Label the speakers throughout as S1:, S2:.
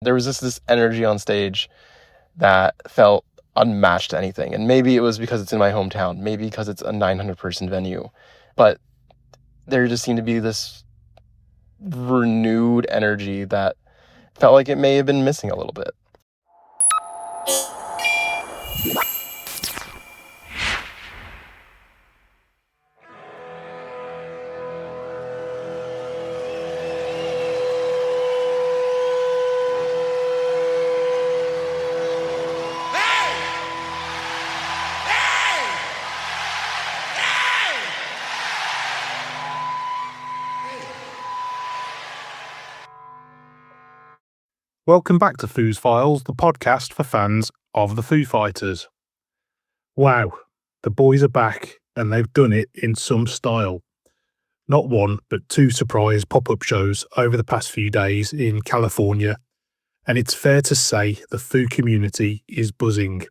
S1: There was just this energy on stage that felt unmatched to anything. And maybe it was because it's in my hometown, maybe because it's a 900-person venue. But there just seemed to be this renewed energy that felt like it may have been missing a little bit.
S2: Welcome back to Foo's Files, the podcast for fans of the Foo Fighters. Wow, the boys are back and they've done it in some style. Not one, but two surprise pop-up shows over the past few days in California, and it's fair to say the Foo community is buzzing.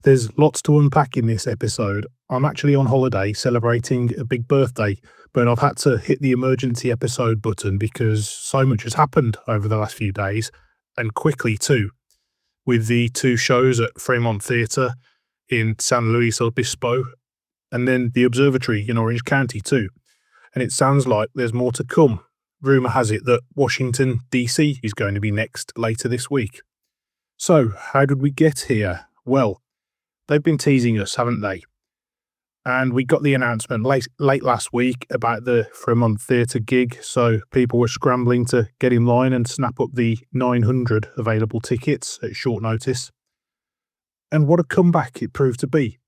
S2: There's lots to unpack in this episode. I'm actually on holiday celebrating a big birthday, but I've had to hit the emergency episode button because so much has happened over the last few days, and quickly too, with the two shows at Fremont Theatre in San Luis Obispo, and then the Observatory in Orange County too. And it sounds like there's more to come. Rumour has it that Washington, D.C. is going to be next later this week. So, how did we get here? Well, they've been teasing us, haven't they? And we got the announcement late last week about the Fremont Theatre gig, so people were scrambling to get in line and snap up the 900 available tickets at short notice. And what a comeback it proved to be.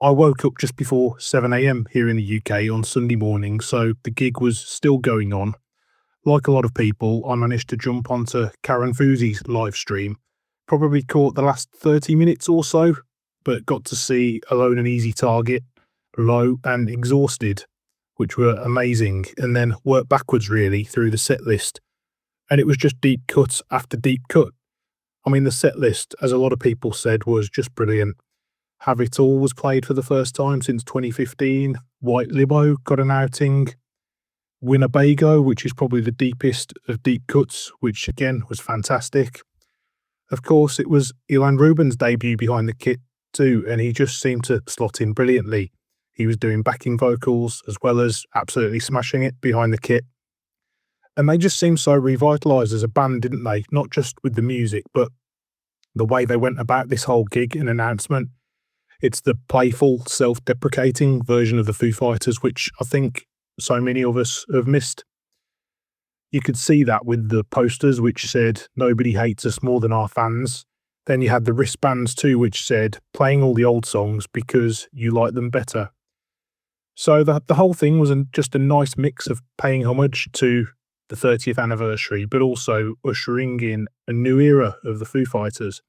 S2: I woke up just before 7 a.m. here in the UK on Sunday morning, so the gig was still going on. Like a lot of people, I managed to jump onto Karen Fuzi's live stream. Probably caught the last 30 minutes or so, but got to see Alone and Easy Target, Low and Exhausted, which were amazing, and then worked backwards really through the set list. And it was just deep cut after deep cut. I mean, the set list, as a lot of people said, was just brilliant. Have It All was played for the first time since 2015. White Limo got an outing. Winnebago, which is probably the deepest of deep cuts, which again was fantastic. Of course, it was Ilan Rubin's debut behind the kit too, and he just seemed to slot in brilliantly. He was doing backing vocals as well as absolutely smashing it behind the kit. And they just seemed so revitalised as a band, didn't they? Not just with the music, but the way they went about this whole gig and announcement. It's the playful, self-deprecating version of the Foo Fighters, which I think so many of us have missed. You could see that with the posters, which said, "Nobody hates us more than our fans." Then you had the wristbands too, which said, "Playing all the old songs because you like them better." So the whole thing was just a nice mix of paying homage to the 30th anniversary, but also ushering in a new era of the Foo Fighters.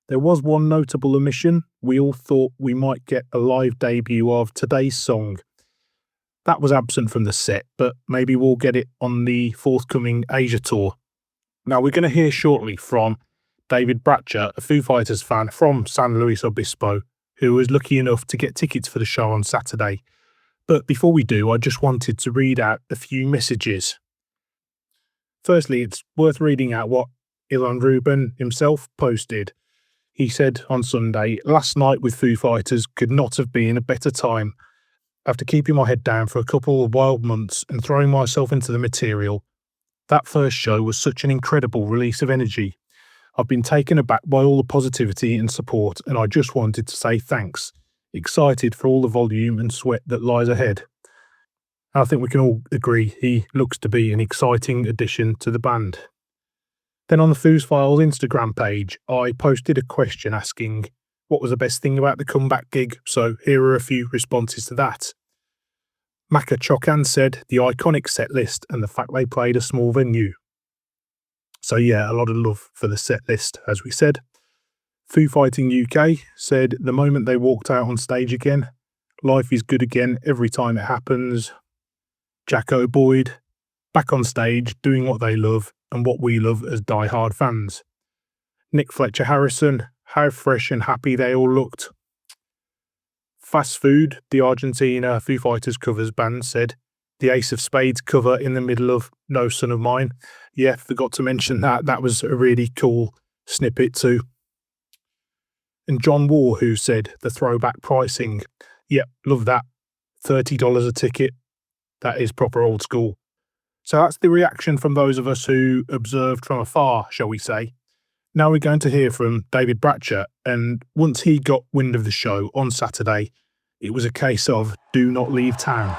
S2: There was one notable omission. We all thought we might get a live debut of Today's Song. That was absent from the set, but maybe we'll get it on the forthcoming Asia tour. Now, we're going to hear shortly from David Bratcher, a Foo Fighters fan from San Luis Obispo, who was lucky enough to get tickets for the show on Saturday. But before we do, I just wanted to read out a few messages. Firstly, it's worth reading out what Ilan Rubin himself posted. He said on Sunday, "Last night with Foo Fighters could not have been a better time. After keeping my head down for a couple of wild months and throwing myself into the material, that first show was such an incredible release of energy. I've been taken aback by all the positivity and support, and I just wanted to say thanks. Excited for all the volume and sweat that lies ahead." I think we can all agree he looks to be an exciting addition to the band. Then on the Foo's Files Instagram page, I posted a question asking what was the best thing about the comeback gig, so here are a few responses to that. Maka Chokan said the iconic set list and the fact they played a small venue. So yeah, a lot of love for the set list, as we said. Foo Fighting UK said the moment they walked out on stage again, life is good again every time it happens. Jacko Boyd, back on stage doing what they love and what we love as die-hard fans. Nick Fletcher Harrison, how fresh and happy they all looked. Fast Food, the Argentina Foo Fighters covers band, said the Ace of Spades cover in the middle of No Son of Mine Yeah, forgot to mention that. That was a really cool snippet too. And John War, who said the throwback pricing. Yep, love that. $30 a ticket. That is proper old school. So that's the reaction from those of us who observed from afar, shall we say. Now we're going to hear from David Bratcher, and once he got wind of the show on Saturday, it was a case of do not leave town.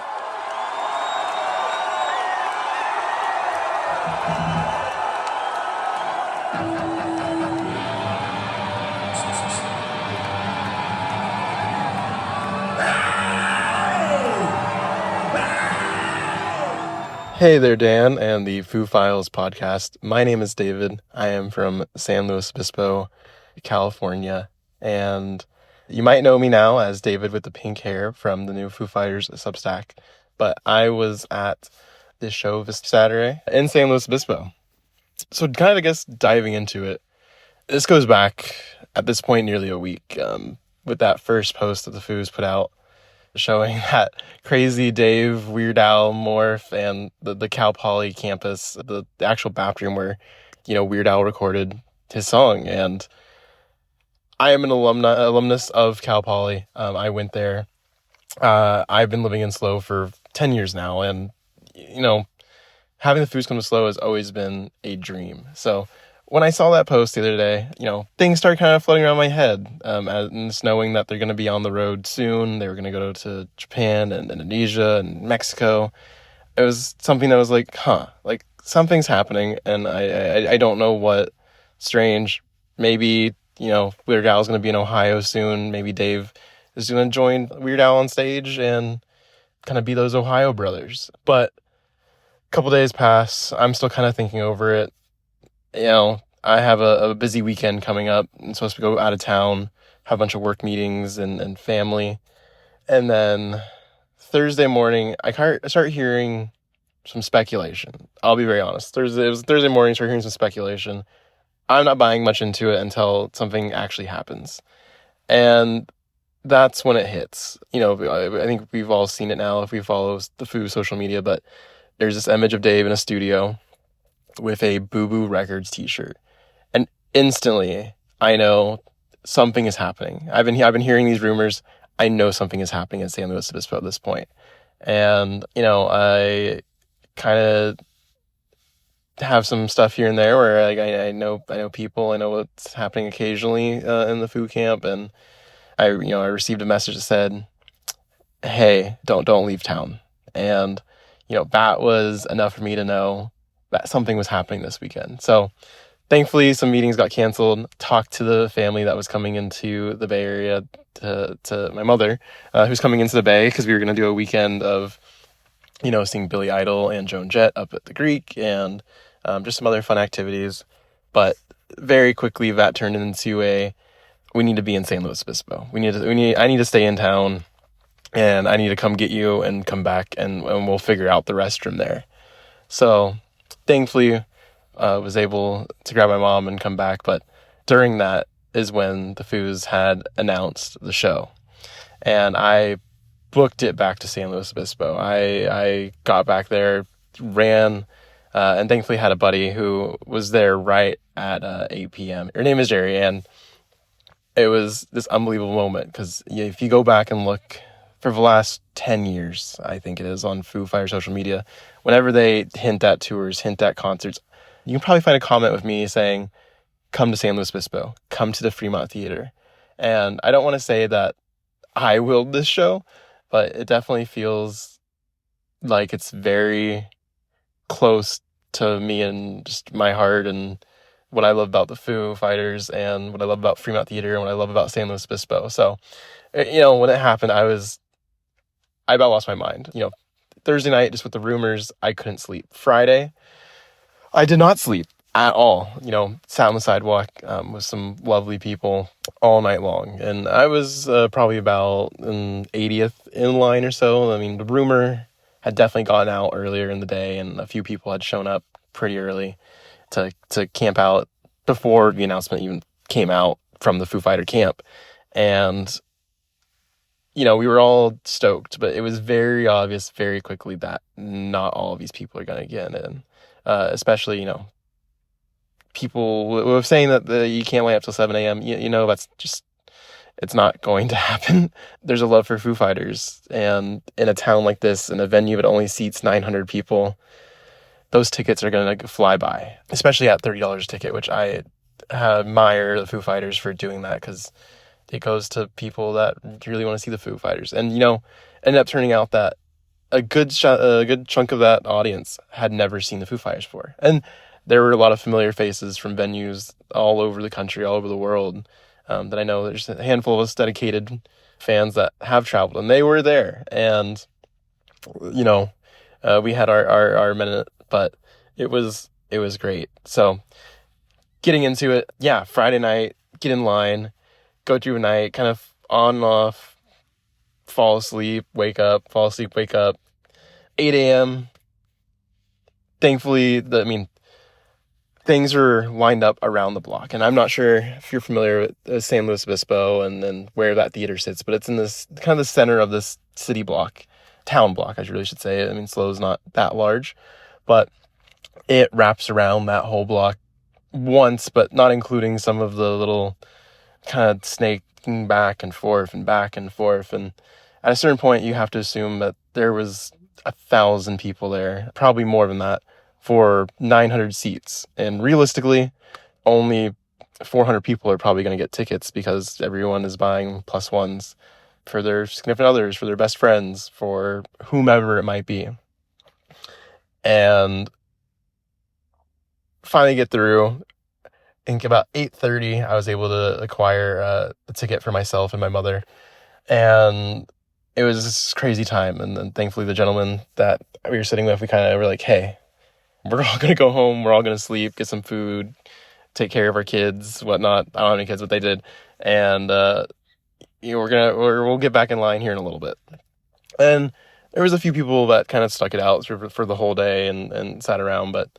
S1: Hey there, Dan, and the Foo Files podcast. My name is David. I am from San Luis Obispo, California, and you might know me now as David with the pink hair from the new Foo Fighters Substack, but I was at this show this Saturday in San Luis Obispo. So kind of, I guess, diving into it, this goes back, at this point, nearly a week, with that first post that the Foos put out, showing that crazy Dave Weird Al morph and the Cal Poly campus, the actual bathroom where, Weird Al recorded his song. And I am an alumnus of Cal Poly. I went there. I've been living in SLO for 10 years now. And, having the Foos come to SLO has always been a dream. So when I saw that post the other day, things started kind of floating around my head, and just knowing that they're going to be on the road soon. They were going to go to Japan and Indonesia and Mexico. It was something that was like, like something's happening, and I don't know what. Strange. Maybe, Weird Al's going to be in Ohio soon. Maybe Dave is going to join Weird Al on stage and kind of be those Ohio brothers. But a couple days pass. I'm still kind of thinking over it. I have a busy weekend coming up. I'm supposed to go out of town, have a bunch of work meetings and family. And then Thursday morning, I start hearing some speculation. I'll be very honest. It was Thursday morning, I started hearing some speculation. I'm not buying much into it until something actually happens. And that's when it hits. I think we've all seen it now if we follow the Foo social media, but there's this image of Dave in a studio with a Boo Boo Records t-shirt. And instantly, I know something is happening. I've been hearing these rumors. I know something is happening at San Luis Obispo at this point. And, I kind of have some stuff here and there where I know people, I know what's happening occasionally in the Foo camp. And I received a message that said, hey, don't leave town. And, that was enough for me to know that something was happening this weekend. So thankfully, some meetings got canceled. Talked to the family that was coming into the Bay Area, to my mother, who's coming into the Bay, because we were going to do a weekend of, seeing Billy Idol and Joan Jett up at the Greek and just some other fun activities. But very quickly, that turned into we need to be in San Luis Obispo. I need to stay in town, and I need to come get you and come back, and we'll figure out the rest from there. So thankfully, was able to grab my mom and come back. But during that is when the Foos had announced the show. And I booked it back to San Luis Obispo. I got back there, ran, and thankfully had a buddy who was there right at 8 p.m. Her name is Jerry, and it was this unbelievable moment because if you go back and look for the last 10 years, I think it is, on Foo Fighters social media, whenever they hint at tours, hint at concerts, you can probably find a comment with me saying, come to San Luis Obispo, come to the Fremont Theater. And I don't want to say that I willed this show, but it definitely feels like it's very close to me and just my heart and what I love about the Foo Fighters and what I love about Fremont Theater and what I love about San Luis Obispo. So, when it happened, I about lost my mind. Thursday night, just with the rumors, I couldn't sleep. Friday, I did not sleep at all. Sat on the sidewalk with some lovely people all night long. And I was probably about an 80th in line or so. I mean, the rumor had definitely gotten out earlier in the day, and a few people had shown up pretty early to camp out before the announcement even came out from the Foo Fighter camp. And we were all stoked, but it was very obvious very quickly that not all of these people are going to get in. especially, people with saying that you can't wait up till 7 a.m. That's just, it's not going to happen. There's a love for Foo Fighters, and in a town like this, in a venue that only seats 900 people, those tickets are going to fly by, especially at $30 a ticket, which I admire the Foo Fighters for doing that, because it goes to people that really want to see the Foo Fighters. And, ended up turning out that a good chunk of that audience had never seen the Foo Fighters before. And there were a lot of familiar faces from venues all over the country, all over the world, that I know. There's a handful of us dedicated fans that have traveled, and they were there. And, we had our minute, but it was great. So getting into it, yeah, Friday night, get in line, go through a night, kind of on and off, fall asleep, wake up, 8 a.m. Thankfully, things are lined up around the block. And I'm not sure if you're familiar with San Luis Obispo and where that theater sits, but it's in this kind of the center of this city block, town block, I really should say. SLO's not that large, but it wraps around that whole block once, but not including some of the little kind of snaking back and forth. And at a certain point, you have to assume that there was 1,000 people there, probably more than that, for 900 seats. And realistically, only 400 people are probably going to get tickets, because everyone is buying plus ones for their significant others, for their best friends, for whomever it might be. And finally get through. I think about 8:30, I was able to acquire a ticket for myself and my mother. And it was this crazy time. And then thankfully the gentleman that we were sitting with, we kind of were like, hey, we're all going to go home. We're all going to sleep, get some food, take care of our kids, whatnot. I don't have any kids, but they did. And, we'll get back in line here in a little bit. And there was a few people that kind of stuck it out for the whole day and sat around. But,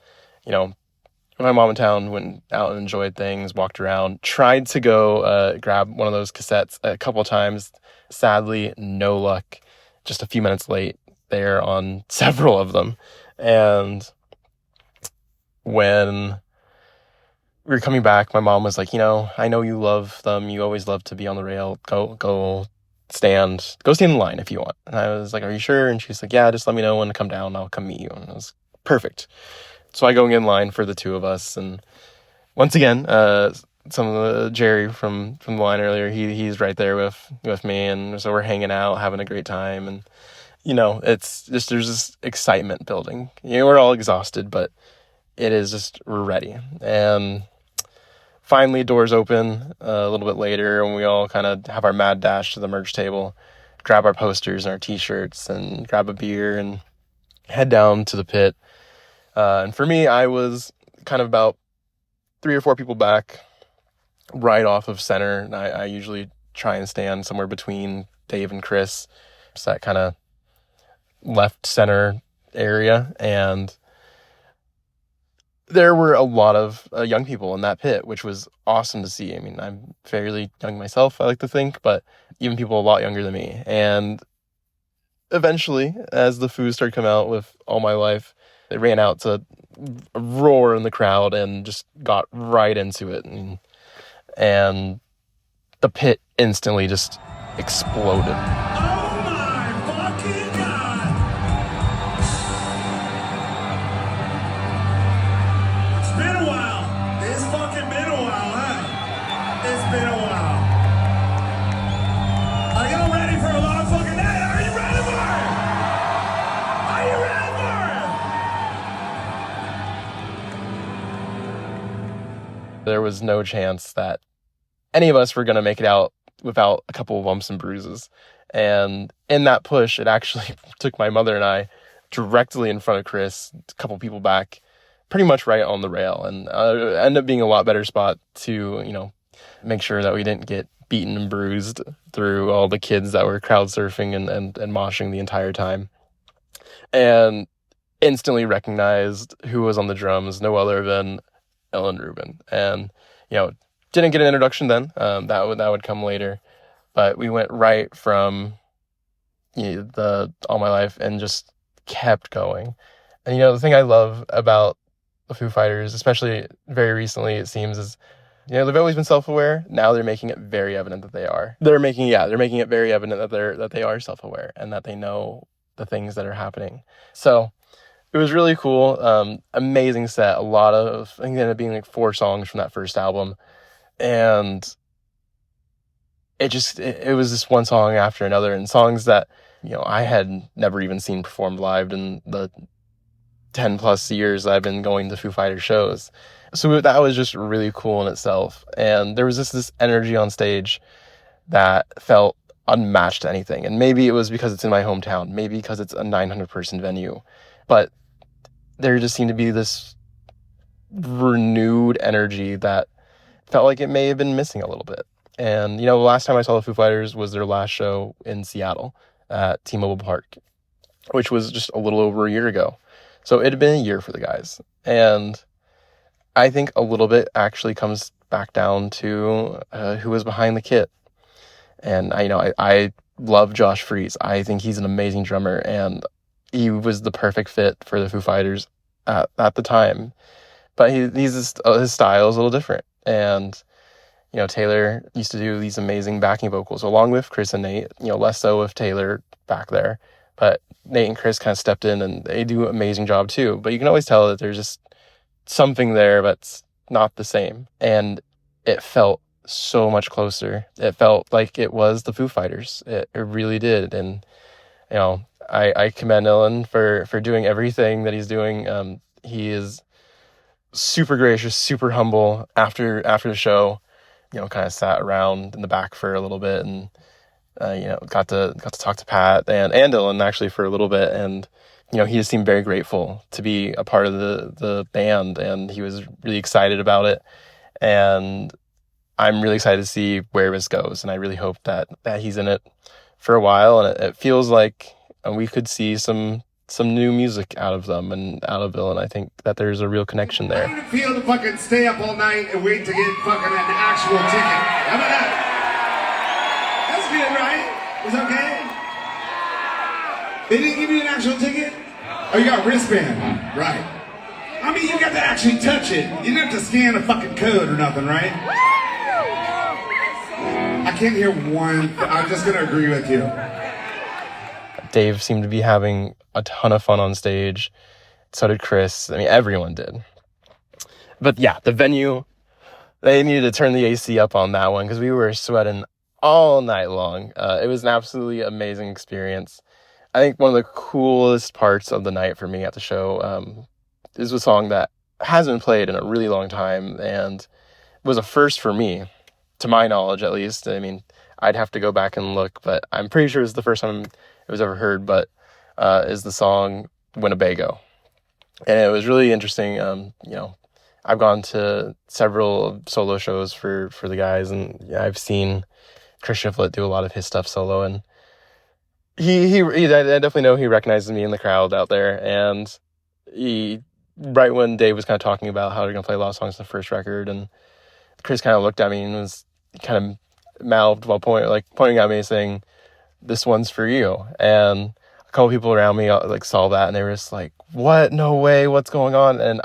S1: my mom in town went out and enjoyed things, walked around, tried to go grab one of those cassettes a couple of times. Sadly, no luck. Just a few minutes late there on several of them. And when we were coming back, my mom was like, I know you love them. You always love to be on the rail. Go stand in line if you want. And I was like, are you sure? And she's like, yeah, just let me know when to come down. I'll come meet you. And it was perfect. So I go in line for the two of us. And once again, some of the Jerry from the line earlier, he's right there with me. And so we're hanging out, having a great time. And, it's just, there's this excitement building. We're all exhausted, but it is just, we're ready. And finally, doors open a little bit later, and we all kind of have our mad dash to the merch table, grab our posters and our t-shirts, and grab a beer and head down to the pit. And for me, I was kind of about 3 or 4 people back, right off of center. And I usually try and stand somewhere between Dave and Chris, just that kind of left center area. And there were a lot of young people in that pit, which was awesome to see. I'm fairly young myself, I like to think, but even people a lot younger than me. And eventually, as the Foos started coming out with All My Life, they ran out to roar in the crowd and just got right into it. And the pit instantly just exploded. There was no chance that any of us were going to make it out without a couple of bumps and bruises. And in that push, it actually took my mother and I directly in front of Chris, a couple people back, pretty much right on the rail. And it ended up being a lot better spot to, make sure that we didn't get beaten and bruised through all the kids that were crowd surfing and moshing the entire time. And instantly recognized who was on the drums, no other than Ilan Rubin. And, didn't get an introduction then. That would come later. But we went right from the All My Life and just kept going. And, the thing I love about the Foo Fighters, especially very recently, it seems, is, they've always been self-aware. Now they're making it very evident that they are. They're making it very evident that they are self-aware and that they know the things that are happening. So it was really cool. Amazing set. I think it ended up being like 4 songs from that first album. And it was just one song after another, and songs that, I had never even seen performed live in the 10 plus years I've been going to Foo Fighters shows. So that was just really cool in itself. And there was just this energy on stage that felt unmatched to anything. And maybe it was because it's in my hometown, maybe because it's a 900 person venue, but there just seemed to be this renewed energy that felt like it may have been missing a little bit. And, the last time I saw the Foo Fighters was their last show in Seattle at T-Mobile Park, which was just a little over a year ago. So it had been a year for the guys. And I think a little bit actually comes back down to who was behind the kit. And I love Josh Freese. I think he's an amazing drummer, and he was the perfect fit for the Foo Fighters at the time. But his style is a little different. And, Taylor used to do these amazing backing vocals along with Chris and Nate, less so with Taylor back there. But Nate and Chris kind of stepped in, and they do an amazing job too. But you can always tell that there's just something there that's not the same. And it felt so much closer. It felt like it was the Foo Fighters. It really did. And, I commend Ilan for doing everything that he's doing. He is super gracious, super humble. After the show, kind of sat around in the back for a little bit, and got to talk to Pat and Dylan actually for a little bit, and he just seemed very grateful to be a part of the band, and he was really excited about it. And I'm really excited to see where this goes, and I really hope that he's in it for a while, and it feels like we could see some new music out of them and out of Dylan. I think that there's a real connection there.
S3: How did it feel to fucking stay up all night and wait to get fucking an actual ticket? How about that? That's good, right? It's okay? They didn't give you an actual ticket? Oh, you got a wristband. Right. I mean, you got to actually touch it. You didn't have to scan a fucking code or nothing, right? I can't hear one. I'm just going to agree with you.
S1: Dave seemed to be having a ton of fun on stage. So did Chris. I mean, everyone did. But yeah, the venue, they needed to turn the AC up on that one because we were sweating all night long. It was an absolutely amazing experience. I think one of the coolest parts of the night for me at the show is a song that hasn't been played in a really long time, and was a first for me, to my knowledge at least. I mean, I'd have to go back and look, but I'm pretty sure it's the first time it was ever heard, but is the song Winnebago. And it was really interesting. I've gone to several solo shows for the guys, and I've seen Chris Shiflett do a lot of his stuff solo, and I definitely know he recognizes me in the crowd out there. And right when Dave was kind of talking about how they're going to play a lot of songs on the first record, and Chris kind of looked at me and was kind of mouthed while pointing at me saying, "This one's for you." And a couple people around me saw that, and they were just like, "What? No way, what's going on?" And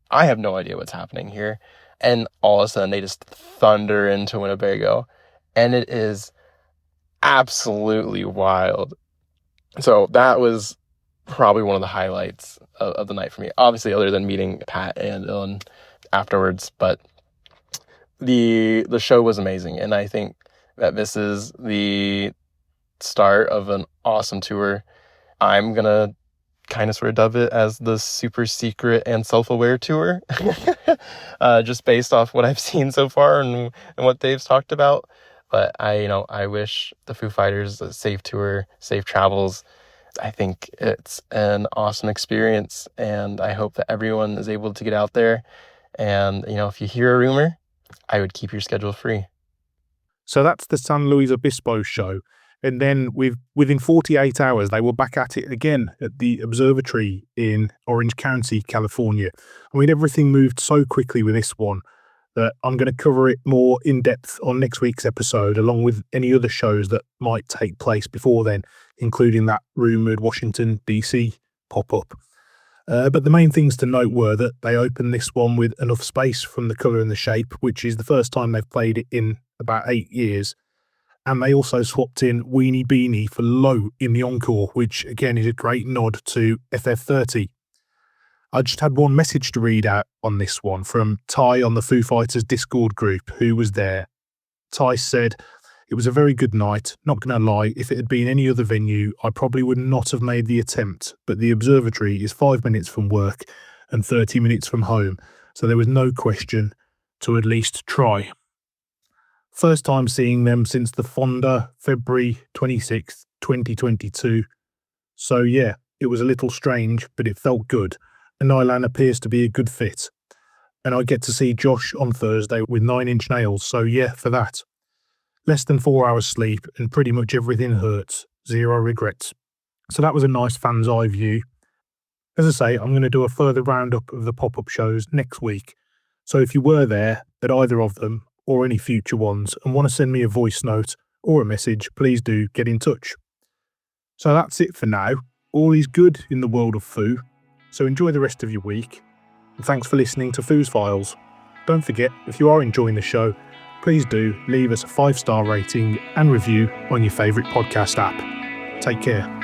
S1: I have no idea what's happening here. And all of a sudden they just thunder into Winnebago, and it is absolutely wild. So that was probably one of the highlights of the night for me, obviously, other than meeting Pat and Ilan afterwards. But the show was amazing, and I think that this is the start of an awesome tour. I'm gonna kind of sort of dub it as the super secret and self-aware tour, just based off what I've seen so far and what Dave's talked about. But I wish the Foo Fighters a safe tour, safe travels. I think it's an awesome experience, and I hope that everyone is able to get out there. And if you hear a rumor, I would keep your schedule free.
S2: So that's the San Luis Obispo show. And then within 48 hours, they were back at it again at the Observatory in Orange County, California. I mean, everything moved so quickly with this one that I'm going to cover it more in depth on next week's episode, along with any other shows that might take place before then, including that rumoured Washington, D.C. pop-up. But the main things to note were that they opened this one with enough space from the colour and the shape, which is the first time they've played it in about 8 years. And they also swapped in Weenie Beanie for Low in the encore, which again is a great nod to FF30. I just had one message to read out on this one from Ty on the Foo Fighters Discord group, who was there. Ty said, "It was a very good night. Not going to lie, if it had been any other venue, I probably would not have made the attempt, but the Observatory is 5 minutes from work and 30 minutes from home, so there was no question to at least try." First time seeing them since the Fonda, February 26th, 2022. So yeah, it was a little strange, but it felt good, and Ilan appears to be a good fit. And I get to see Josh on Thursday with 9 Inch Nails, so yeah, for that. Less than 4 hours sleep, and pretty much everything hurts. 0 regrets. So that was a nice fan's eye view. As I say, I'm going to do a further roundup of the pop-up shows next week. So if you were there at either of them, or any future ones, and want to send me a voice note or a message, please do get in touch. So that's it for now. All is good in the world of Foo. So enjoy the rest of your week. And thanks for listening to Foo's Files. Don't forget, if you are enjoying the show, please do leave us a 5-star rating and review on your favourite podcast app. Take care.